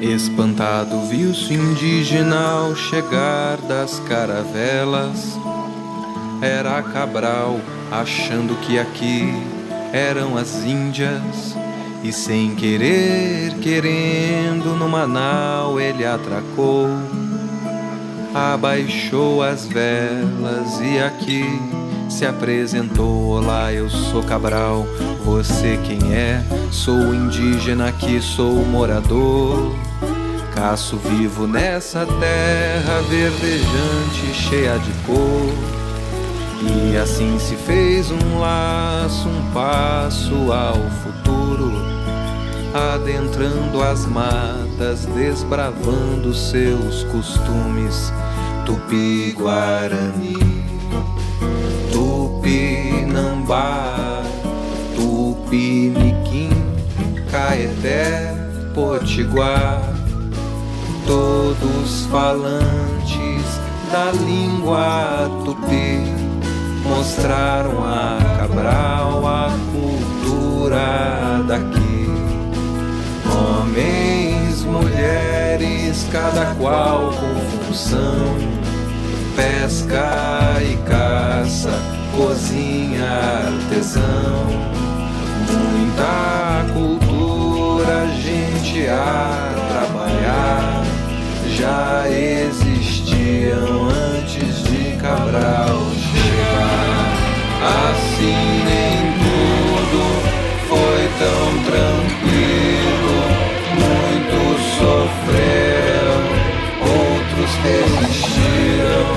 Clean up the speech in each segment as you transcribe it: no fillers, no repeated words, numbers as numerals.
Espantado viu-se indígena ao chegar das caravelas. Era Cabral, achando que aqui eram as Índias. E sem querer, querendo, numa nau ele atracou. Abaixou as velas e aqui se apresentou. Olá, eu sou Cabral, você quem é? Sou indígena aqui, sou morador. Caço vivo nessa terra verdejante, cheia de cor. E assim se fez um laço, um passo ao futuro, adentrando as matas, desbravando seus costumes. Tupi-Guarani, Tupinambá, Tupiniquim, Caeté, Potiguar, todos falantes da língua tupi, mostraram a Cabral a cultura daqui. Homens, mulheres, cada qual com função, pesca e caça, cozinha, artesão. Muita cultura, gente a trabalhar, já existiam antes de Cabral chegar. Assim nem tudo foi tão tranquilo. Muitos sofreram, outros resistiram.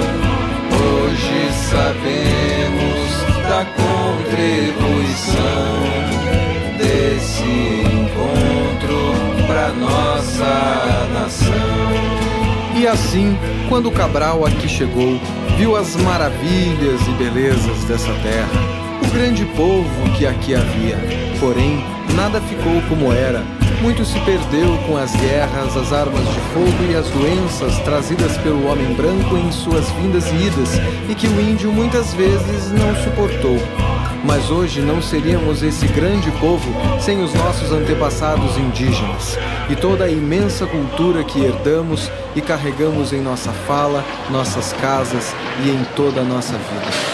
Hoje sabemos da contribuição desse encontro pra nossa nação. E assim, quando Cabral aqui chegou, viu as maravilhas e belezas dessa terra, o grande povo que aqui havia. Porém, nada ficou como era. Muito se perdeu com as guerras, as armas de fogo e as doenças trazidas pelo homem branco em suas vindas e idas, e que o índio muitas vezes não suportou. Mas hoje não seríamos esse grande povo sem os nossos antepassados indígenas e toda a imensa cultura que herdamos e carregamos em nossa fala, nossas casas e em toda a nossa vida.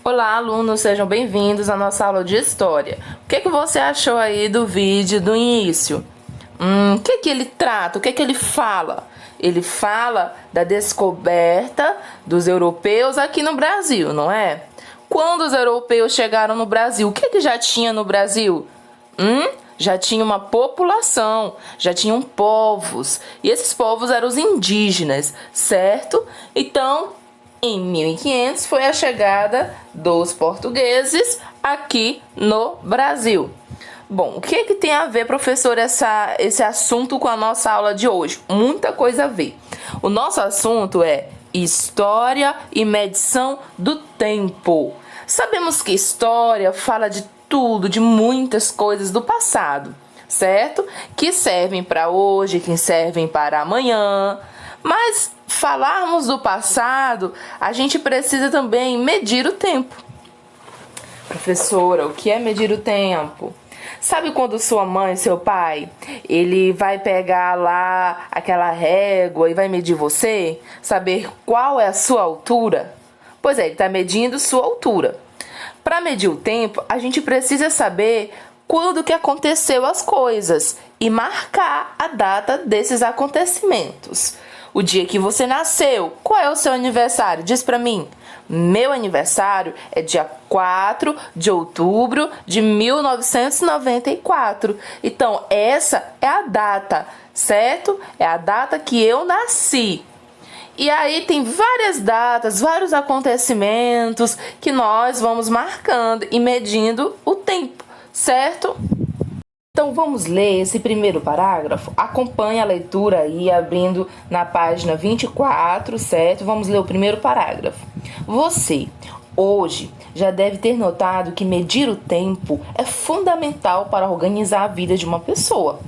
Olá, alunos, sejam bem-vindos à nossa aula de História. O que você achou aí do vídeo do início? O que ele trata? O que ele fala? Ele fala da descoberta dos europeus aqui no Brasil, não é? Quando os europeus chegaram no Brasil, o que já tinha no Brasil? Já tinha uma população, já tinham povos. E esses povos eram os indígenas, certo? Então, em 1500 foi a chegada dos portugueses aqui no Brasil. Bom, o que tem a ver, professor, esse assunto com a nossa aula de hoje? Muita coisa a ver. O nosso assunto é História e Medição do Tempo. Sabemos que história fala de tudo, de muitas coisas do passado, certo? Que servem para hoje, que servem para amanhã. Mas falarmos do passado, a gente precisa também medir o tempo. Professora, o que é medir o tempo? Sabe quando sua mãe, seu pai, ele vai pegar lá aquela régua e vai medir você? Saber qual é a sua altura? Pois é, ele está medindo sua altura. Para medir o tempo, a gente precisa saber quando que aconteceu as coisas e marcar a data desses acontecimentos. O dia que você nasceu, qual é o seu aniversário? Diz pra mim. Meu aniversário é dia 4 de outubro de 1994. Então, essa é a data, certo? É a data que eu nasci. E aí tem várias datas, vários acontecimentos que nós vamos marcando e medindo o tempo, certo? Então vamos ler esse primeiro parágrafo? Acompanhe a leitura aí abrindo na página 24, certo? Vamos ler o primeiro parágrafo. Você, hoje, já deve ter notado que medir o tempo é fundamental para organizar a vida de uma pessoa.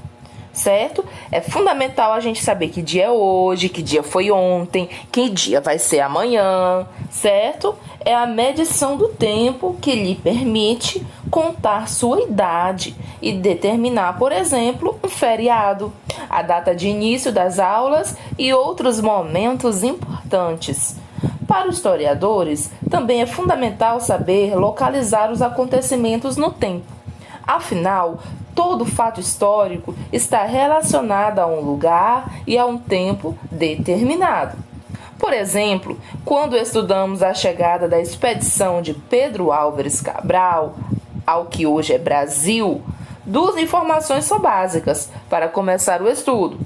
Certo? É fundamental a gente saber que dia é hoje, que dia foi ontem, que dia vai ser amanhã, certo? É a medição do tempo que lhe permite contar sua idade e determinar, por exemplo, um feriado, a data de início das aulas e outros momentos importantes. Para os historiadores, também é fundamental saber localizar os acontecimentos no tempo. Afinal, todo fato histórico está relacionado a um lugar e a um tempo determinado. Por exemplo, quando estudamos a chegada da expedição de Pedro Álvares Cabral ao que hoje é Brasil, duas informações são básicas para começar o estudo.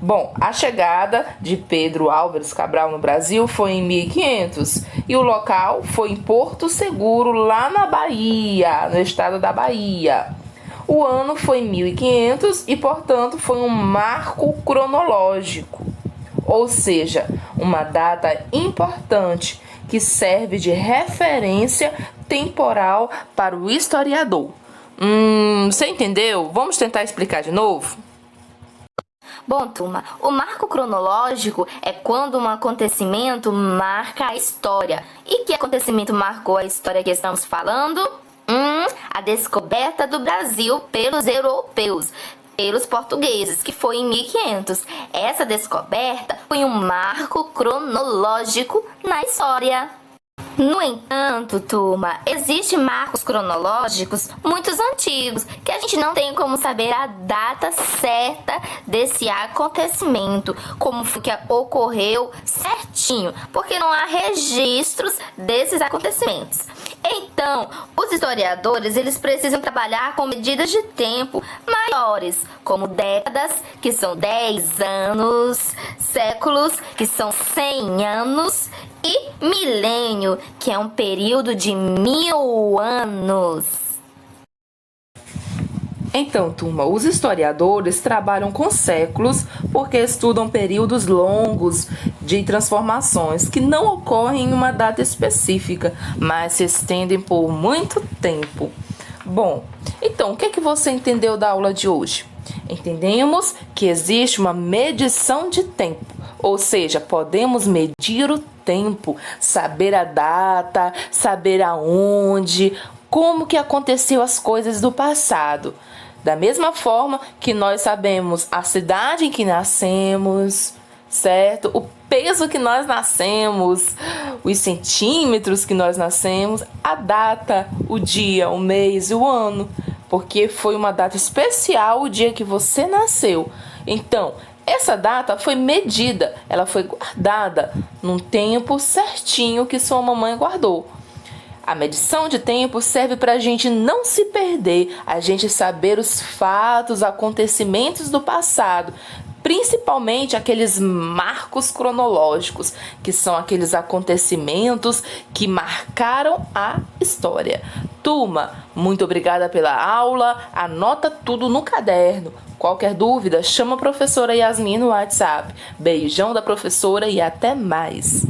Bom, a chegada de Pedro Álvares Cabral no Brasil foi em 1500 e o local foi em Porto Seguro, lá na Bahia, no estado da Bahia. O ano foi em 1500 e, portanto, foi um marco cronológico, ou seja, uma data importante que serve de referência temporal para o historiador. Você entendeu? Vamos tentar explicar de novo? Bom, turma, o marco cronológico é quando um acontecimento marca a história. E que acontecimento marcou a história que estamos falando? A descoberta do Brasil pelos europeus, pelos portugueses, que foi em 1500. Essa descoberta foi um marco cronológico na história. No entanto, turma, existem marcos cronológicos muito antigos que a gente não tem como saber a data certa desse acontecimento, como foi que ocorreu certinho, porque não há registros desses acontecimentos. Então, os historiadores, eles precisam trabalhar com medidas de tempo maiores, como décadas, que são 10 anos, séculos, que são 100 anos, e milênio, que é um período de 1000 anos. Então, turma, os historiadores trabalham com séculos porque estudam períodos longos de transformações que não ocorrem em uma data específica, mas se estendem por muito tempo. Bom, então, o que é que você entendeu da aula de hoje? Entendemos que existe uma medição de tempo, ou seja, podemos medir o tempo, saber a data, saber aonde, como que aconteceu as coisas do passado. Da mesma forma que nós sabemos a cidade em que nascemos, certo? O peso que nós nascemos, os centímetros que nós nascemos, a data, o dia, o mês e o ano, porque foi uma data especial o dia que você nasceu. Então, essa data foi medida, ela foi guardada num tempo certinho que sua mamãe guardou. A medição de tempo serve para a gente não se perder, a gente saber os fatos, acontecimentos do passado, principalmente aqueles marcos cronológicos, que são aqueles acontecimentos que marcaram a história. Turma, muito obrigada pela aula, anota tudo no caderno. Qualquer dúvida, chama a professora Yasmin no WhatsApp. Beijão da professora e até mais!